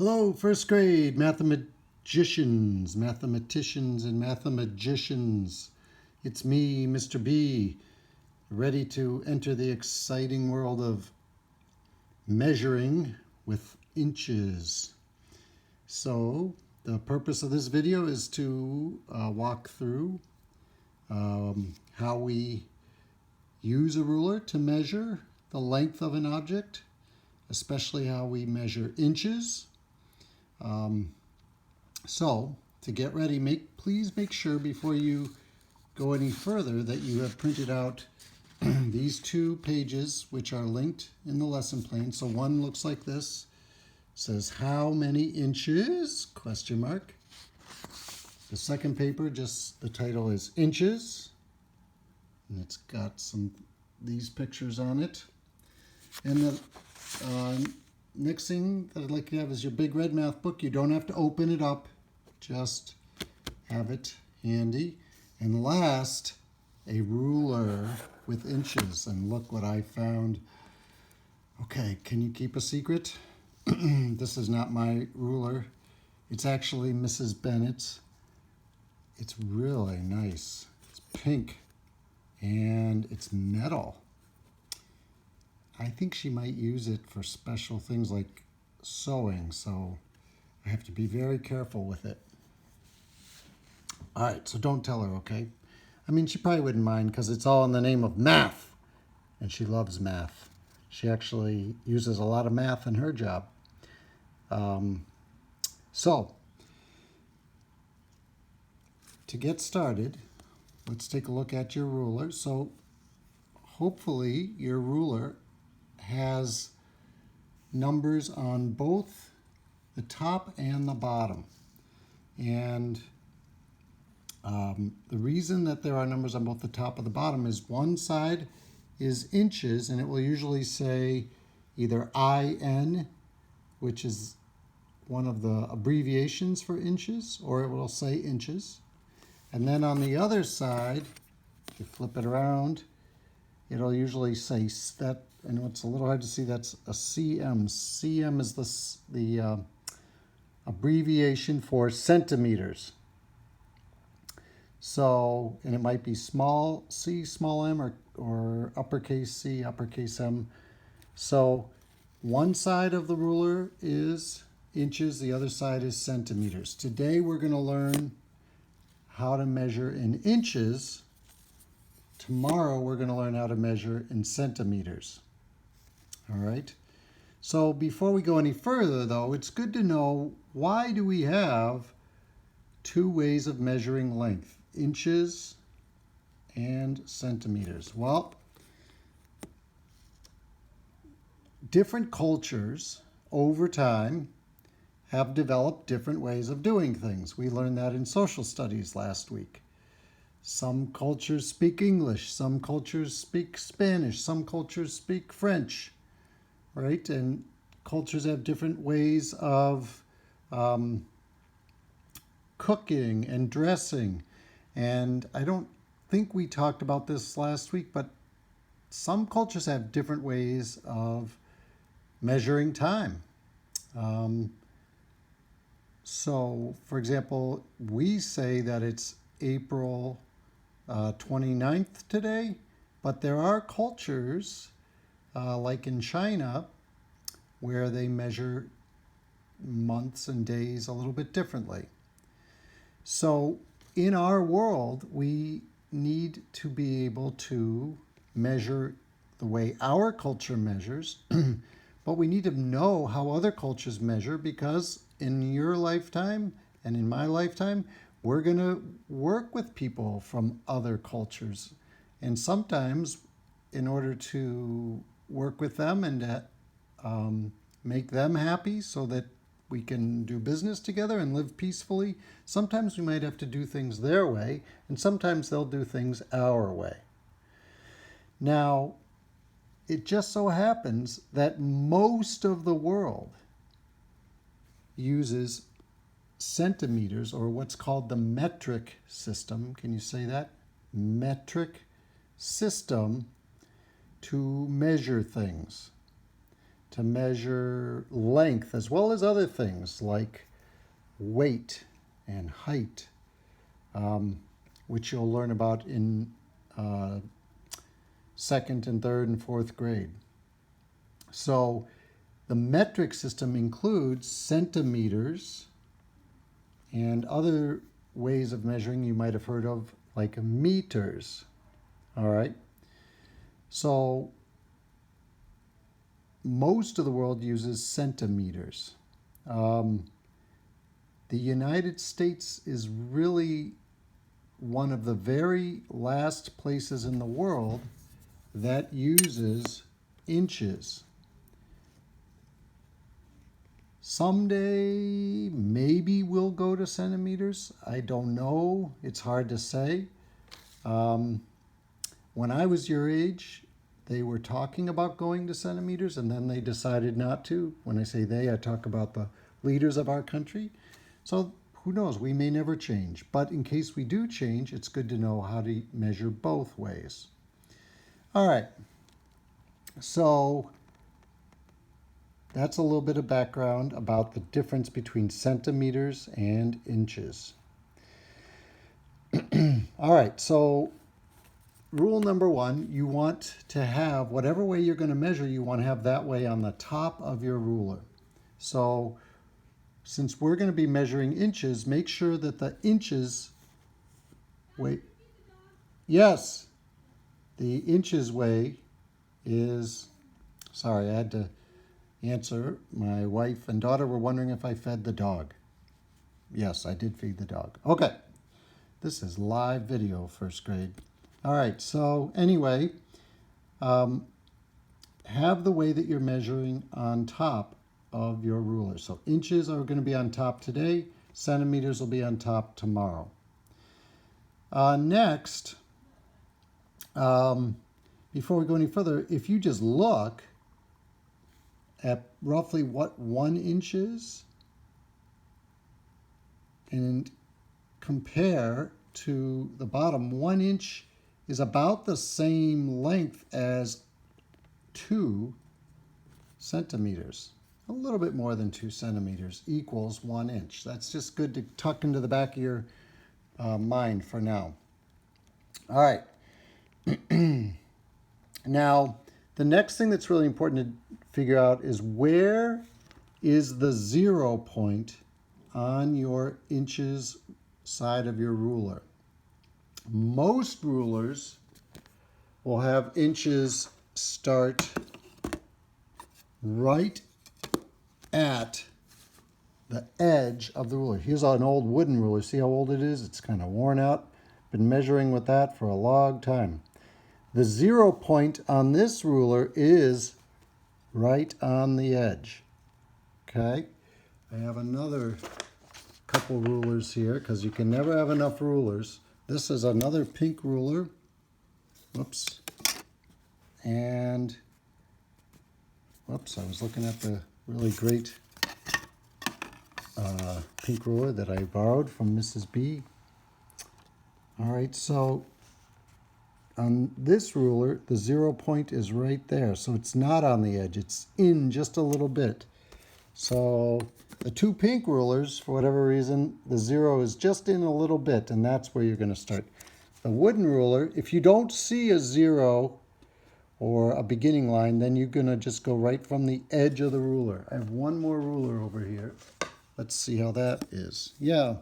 Hello, first grade mathematicians, and mathemagicians. It's me, Mr. B, ready to enter the exciting world of measuring with inches. So, the purpose of this video is to walk through how we use a ruler to measure the length of an object, especially how we measure inches. So to get ready, please make sure before you go any further that you have printed out these 2 pages, which are linked in the lesson plan. So one looks like this, says how many inches, question mark. The second paper, just the title is inches, and it's got these pictures on it. And the next thing that I'd like you to have is your big red math book. You don't have to open it up, just have it handy. And last, a ruler with inches. And look what I found. Okay, can you keep a secret? This is not my ruler. It's actually Mrs. Bennett's. It's really nice. It's pink and it's metal. I think she might use it for special things like sewing, so I have to be very careful with it. All right, so don't tell her, okay? I mean, she probably wouldn't mind because it's all in the name of math, and she loves math. She actually uses a lot of math in her job. So, to get started, let's take a look at your ruler. So, hopefully your ruler has numbers on both the top and the bottom. And the reason that there are numbers on both the top and the bottom is one side is inches, and it will usually say either IN, which is one of the abbreviations for inches, or it will say inches. And then on the other side, if you flip it around, it'll usually say that, and it's a little hard to see, that's a cm. Cm is the abbreviation for centimeters. So, and it might be small c, small m, or uppercase C, uppercase M. So one side of the ruler is inches, the other side is centimeters. Today we're going to learn how to measure in inches. Tomorrow we're going to learn how to measure in centimeters. All right. So before we go any further, though, it's good to know, why do we have 2 ways of measuring length, inches and centimeters? Well, different cultures over time have developed different ways of doing things. We learned that in social studies last week. Some cultures speak English, some cultures speak Spanish, some cultures speak French, right? And cultures have different ways of cooking and dressing. And I don't think we talked about this last week, but some cultures have different ways of measuring time. So, for example, we say that it's April 29th today, but there are cultures, like in China, where they measure months and days a little bit differently. So in our world, we need to be able to measure the way our culture measures, but we need to know how other cultures measure, because in your lifetime and in my lifetime, we're going to work with people from other cultures. And sometimes, in order to work with them and to make them happy so that we can do business together and live peacefully, sometimes we might have to do things their way, and sometimes they'll do things our way. Now, it just so happens that most of the world uses centimeters, or what's called the metric system. Can you say that? Metric system to measure things. to measure length as well as other things like weight and height, which you'll learn about in second and third and fourth grade. So the metric system includes centimeters and other ways of measuring you might have heard of, like meters. All right. So most of the world uses centimeters. The United States is really one of the very last places in the world that uses inches. Someday, maybe we'll go to centimeters. I don't know. It's hard to say. When I was your age, they were talking about going to centimeters, and then they decided not to. When I say they, I talk about the leaders of our country. So who knows? We may never change. But in case we do change, it's good to know how to measure both ways. All right. So that's a little bit of background about the difference between centimeters and inches. All right, so rule number one, you want to have whatever way you're going to measure, you want to have that way on the top of your ruler. So since we're going to be measuring inches, make sure that the inches, wait, yes, the inches way is, sorry, I had to answer. My wife and daughter were wondering if I fed the dog. Yes, I did feed the dog. Okay, this is live video, first grade. All right, so anyway, have the way that you're measuring on top of your ruler. So inches are going to be on top today. Centimeters will be on top tomorrow. Next, before we go any further, if you just look at roughly what 1 inch is and compare to the bottom, 1 inch is about the same length as 2 centimeters. A little bit more than 2 centimeters equals 1 inch. That's just good to tuck into the back of your mind for now. All right. Now, the next thing that's really important to figure out is where is the 0 point on your inches side of your ruler. Most rulers will have inches start right at the edge of the ruler. Here's an old wooden ruler. See how old it is? It's kind of worn out. Been measuring with that for a long time. The 0 point on this ruler is right on the edge. Okay? I have another couple rulers here because you can never have enough rulers. This is another pink ruler. Whoops. And, whoops, I was looking at the really great pink ruler that I borrowed from Mrs. B. All right, so on this ruler, the 0 point is right there. So it's not on the edge. It's in just a little bit. So the 2 pink rulers, for whatever reason, the 0 is just in a little bit, and that's where you're going to start. The wooden ruler, if you don't see a 0 or a beginning line, then you're going to just go right from the edge of the ruler. I have one more ruler over here. Let's see how that is. Yeah.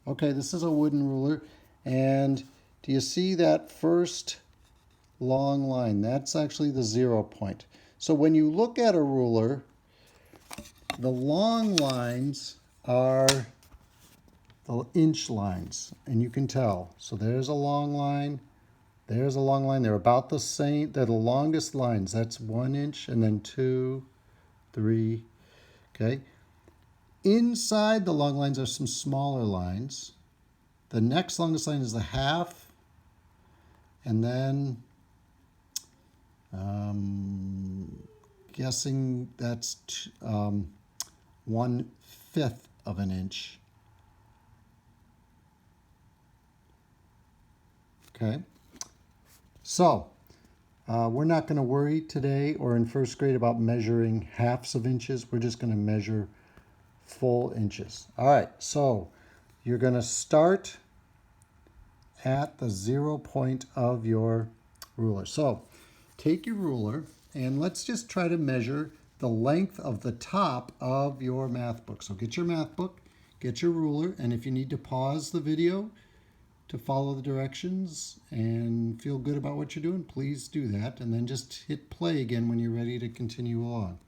Okay, this is a wooden ruler. And do you see that first long line? That's actually the 0 point. So when you look at a ruler, the long lines are the inch lines, and you can tell. So there's a long line, there's a long line. They're about the same. They're the longest lines. That's 1 inch, and then 2, 3, okay? Inside the long lines are some smaller lines. The next longest line is the half, and then guessing that's 1/5 of an inch. Okay, so We're not going to worry today or in first grade about measuring halves of inches. We're just going to measure full inches. All right, so you're going to start at the 0 point of your ruler. So take your ruler and let's just try to measure the length of the top of your math book. So get your math book, get your ruler, and if you need to pause the video to follow the directions and feel good about what you're doing, please do that, and then just hit play again when you're ready to continue along.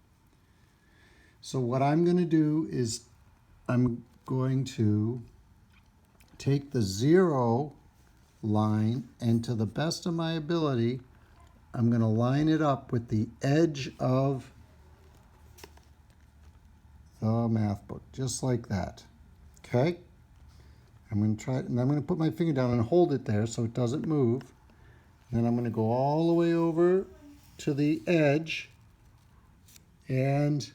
So what I'm going to do is I'm going to take the 0 line, and to the best of my ability, I'm going to line it up with the edge of the math book, just like that. Okay? I'm going to try it, and I'm going to put my finger down and hold it there so it doesn't move. And then I'm going to go all the way over to the edge, and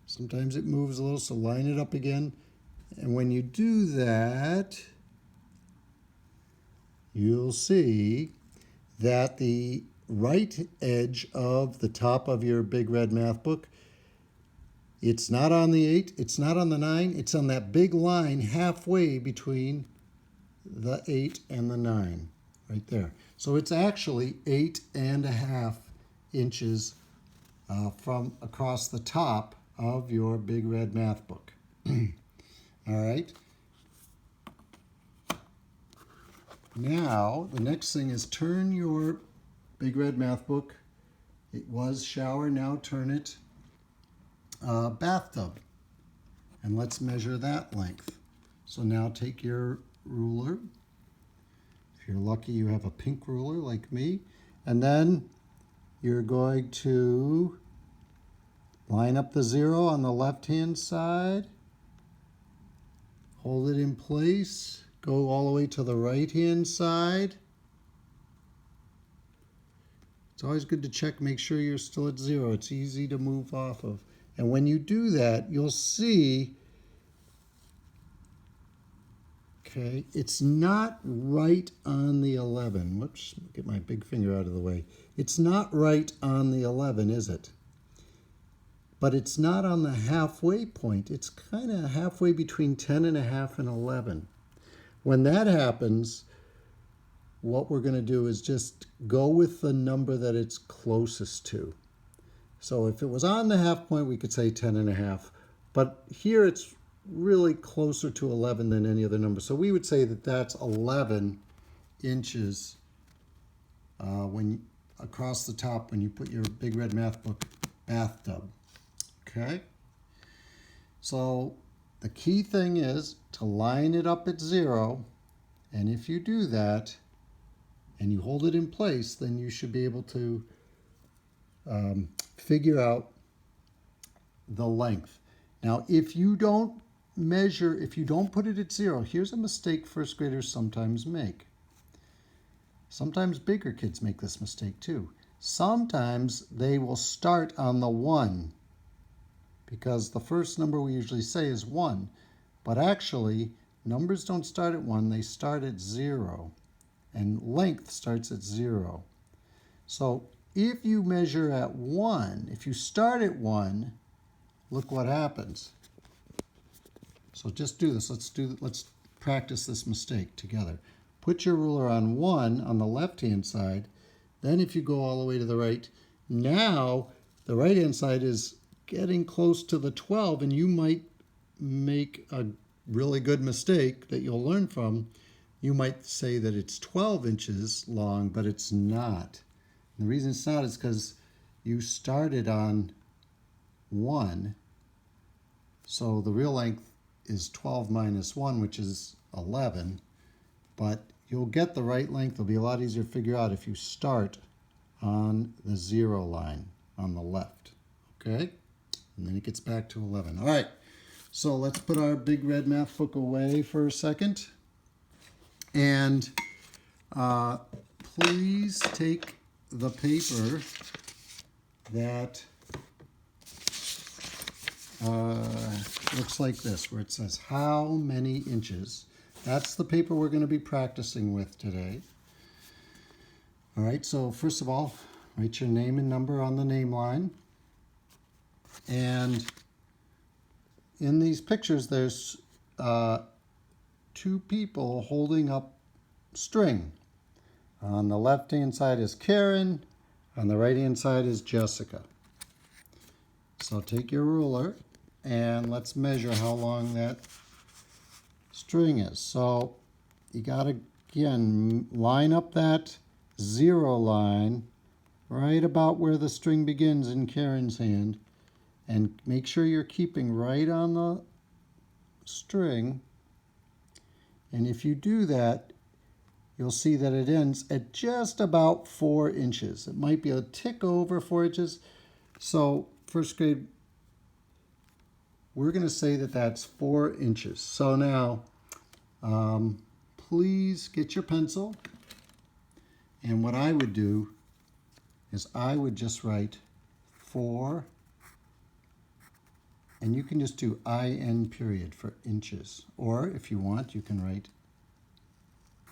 sometimes it moves a little, so line it up again. And when you do that, you'll see that the right edge of the top of your big red math book, it's not on the 8, it's not on the 9, it's on that big line halfway between the 8 and the 9, right there. So it's actually 8.5 inches from across the top of your big red math book. All right. Now, the next thing is turn your big red math book. It was shower, now turn it bathtub. And let's measure that length. So now take your ruler. If you're lucky, you have a pink ruler like me. And then you're going to line up the 0 on the left-hand side. Hold it in place. Go all the way to the right-hand side. It's always good to check, make sure you're still at 0. It's easy to move off of. And when you do that, you'll see, okay, it's not right on the 11. Whoops, get my big finger out of the way. It's not right on the 11, is it? But it's not on the halfway point. It's kind of halfway between 10.5 and 11. When that happens, what we're going to do is just go with the number that it's closest to. So if it was on the half point, we could say 10.5. But here it's really closer to 11 than any other number. So we would say that that's 11 inches when across the top when you put your big red math book bathtub. Okay, so the key thing is to line it up at 0, and if you do that and you hold it in place, then you should be able to figure out the length. Now, if you don't measure, if you don't put it at 0, here's a mistake first graders sometimes make. Sometimes bigger kids make this mistake too. Sometimes they will start on the 1, because the first number we usually say is 1. But actually, numbers don't start at 1, they start at 0. And length starts at 0. So if you measure at 1, if you start at 1, look what happens. So just do this. Let's practice this mistake together. Put your ruler on 1 on the left-hand side. Then if you go all the way to the right, now the right-hand side is getting close to the 12, and you might make a really good mistake that you'll learn from. You might say that it's 12 inches long, but it's not. And the reason it's not is because you started on 1. So the real length is 12 minus 1, which is 11. But you'll get the right length. It'll be a lot easier to figure out if you start on the 0 line on the left. Okay? And then it gets back to 11. All right, so let's put our big red math book away for a second. And please take the paper that looks like this, where it says how many inches. that's the paper we're going to be practicing with today. All right, so first of all, write your name and number on the name line. And in these pictures, there's two people holding up string. On the left-hand side is Karen. On the right-hand side is Jessica. So take your ruler and let's measure how long that string is. So you got to, again, line up that 0 line right about where the string begins in Karen's hand, and make sure you're keeping right on the string. And if you do that, you'll see that it ends at just about 4 inches. It might be a tick over 4 inches. So first grade, we're going to say that that's 4 inches. So now, please get your pencil. And what I would do is I would just write 4, and you can just do IN period for inches. Or if you want, you can write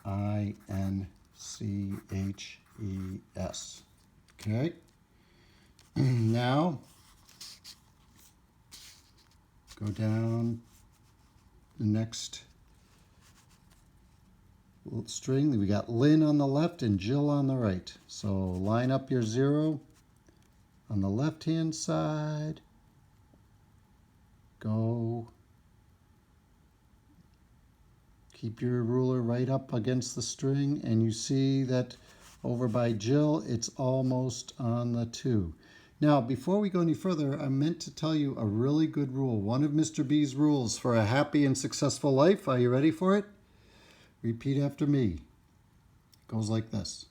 INCHES. Okay? Now, go down the next string. We got Lynn on the left and Jill on the right. So line up your 0 on the left-hand side. Go. Keep your ruler right up against the string, and you see that over by Jill, it's almost on the 2. Now, before we go any further, I meant to tell you a really good rule. One of Mr. B's rules for a happy and successful life. Are you ready for it? Repeat after me. It goes like this.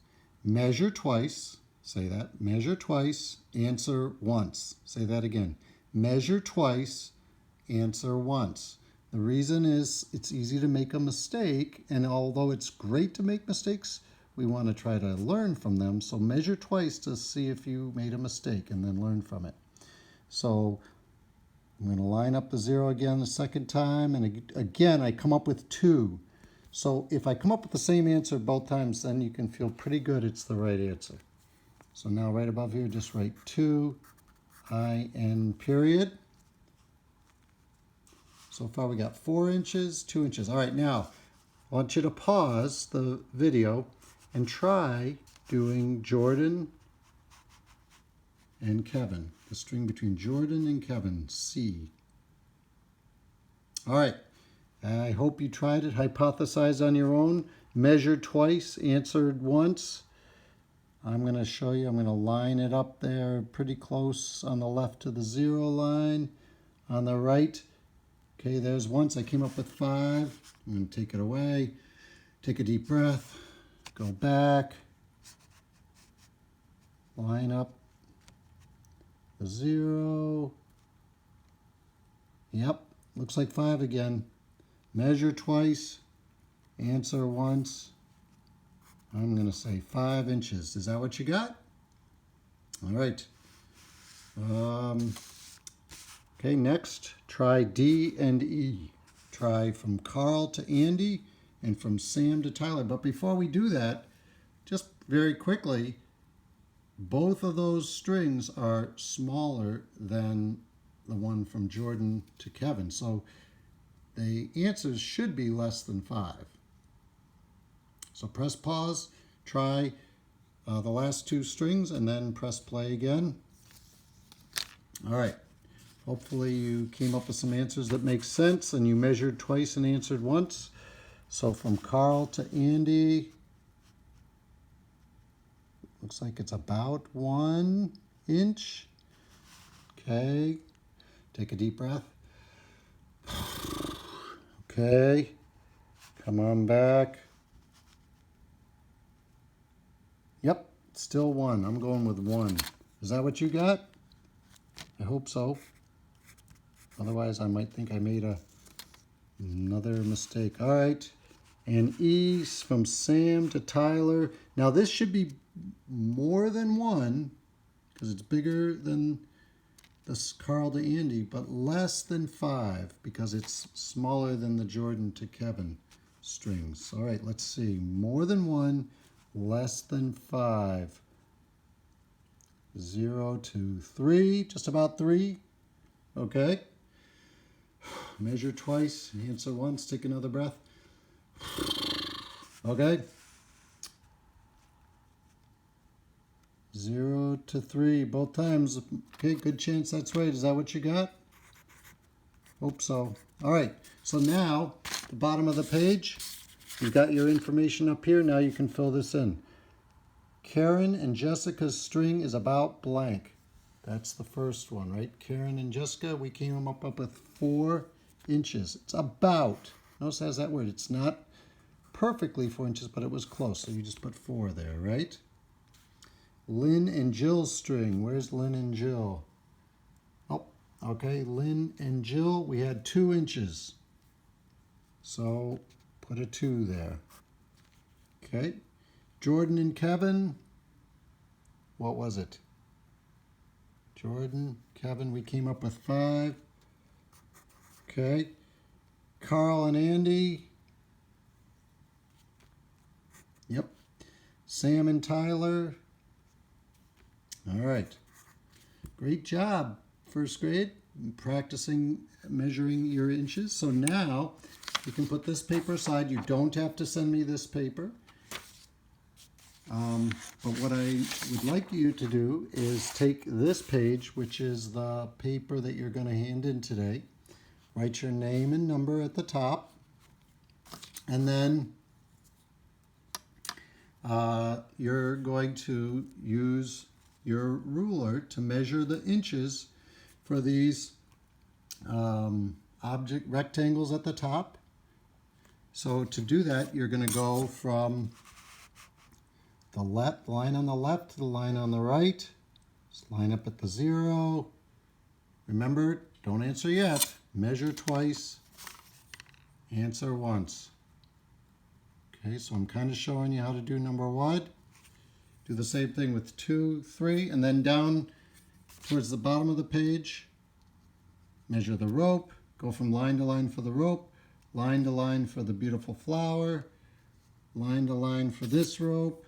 Measure twice. Say that. Measure twice. Answer once. Say that again. Measure twice. Answer once. The reason is it's easy to make a mistake, and although it's great to make mistakes, we want to try to learn from them. So measure twice to see if you made a mistake and then learn from it. So I'm going to line up the 0 again the second time, and again I come up with 2. So if I come up with the same answer both times, then you can feel pretty good it's the right answer. So now right above here, just write 2, IN period. So far we got 4 inches, 2 inches. All right, now I want you to pause the video and try doing Jordan and Kevin. The string between Jordan and Kevin, C. All right, I hope you tried it. Hypothesize on your own. Measured twice, answered once. I'm going to show you. I'm going to line it up there pretty close on the left to the 0 line. On the right, okay, there's once. I came up with 5. I'm going to take it away. Take a deep breath. Go back. Line up the 0. Yep, looks like 5 again. Measure twice. Answer once. I'm going to say 5 inches. Is that what you got? All right. Okay, next, try D and E. Try from Carl to Andy and from Sam to Tyler. But before we do that, just very quickly, both of those strings are smaller than the one from Jordan to Kevin. So the answers should be less than 5. So press pause, try the last 2 strings, and then press play again. All right. Hopefully you came up with some answers that make sense and you measured twice and answered once. So from Carl to Andy, looks like it's about 1 inch. Okay, take a deep breath. Okay, come on back. Yep, still 1. I'm going with 1. Is that what you got? I hope so. Otherwise, I might think I made another mistake. All right. And E from Sam to Tyler. Now, this should be more than 1 because it's bigger than this Carl to Andy, but less than 5 because it's smaller than the Jordan to Kevin. strings. All right, let's see. More than 1, less than 5. 0 to 3, just about 3. Okay. Measure twice, answer once, take another breath. Okay. 0 to 3, both times. Okay, good chance that's right. Is that what you got? Hope so. All right, so now, the bottom of the page, you've got your information up here. Now you can fill this in. Karen and Jessica's string is about blank. That's the first one, right? Karen and Jessica, we came up with 4 inches. It's about. Notice it has that word. It's not perfectly 4 inches, but it was close. So you just put 4 there, right? Lynn and Jill's string. Where's Lynn and Jill? Oh, okay. Lynn and Jill, we had 2 inches. So put a 2 there. Okay. Jordan and Kevin, what was it? Jordan, Kevin, we came up with 5. Okay. Carl and Andy. Yep. Sam and Tyler. All right. Great job, first grade, practicing measuring your inches. So now you can put this paper aside. You don't have to send me this paper. But what I would like you to do is take this page, which is the paper that you're going to hand in today, write your name and number at the top, and then you're going to use your ruler to measure the inches for these object rectangles at the top. So to do that, you're going to go from the line on the left to the line on the right. Just line up at the 0. Remember, don't answer yet. Measure twice, answer once. Okay, so I'm kind of showing you how to do number 1. Do the same thing with 2, 3, and then down towards the bottom of the page, measure the rope, go from line to line for the rope, line to line for the beautiful flower, line to line for this rope,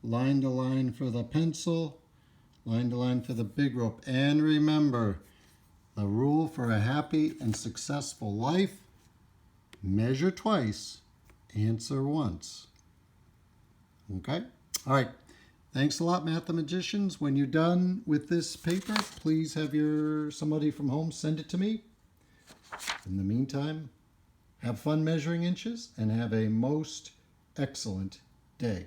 line to line for the pencil, line to line for the big rope. And remember, the rule for a happy and successful life, measure twice, answer once. Okay? All right. Thanks a lot, mathematicians. When you're done with this paper, please have somebody from home send it to me. In the meantime, have fun measuring inches and have a most excellent day.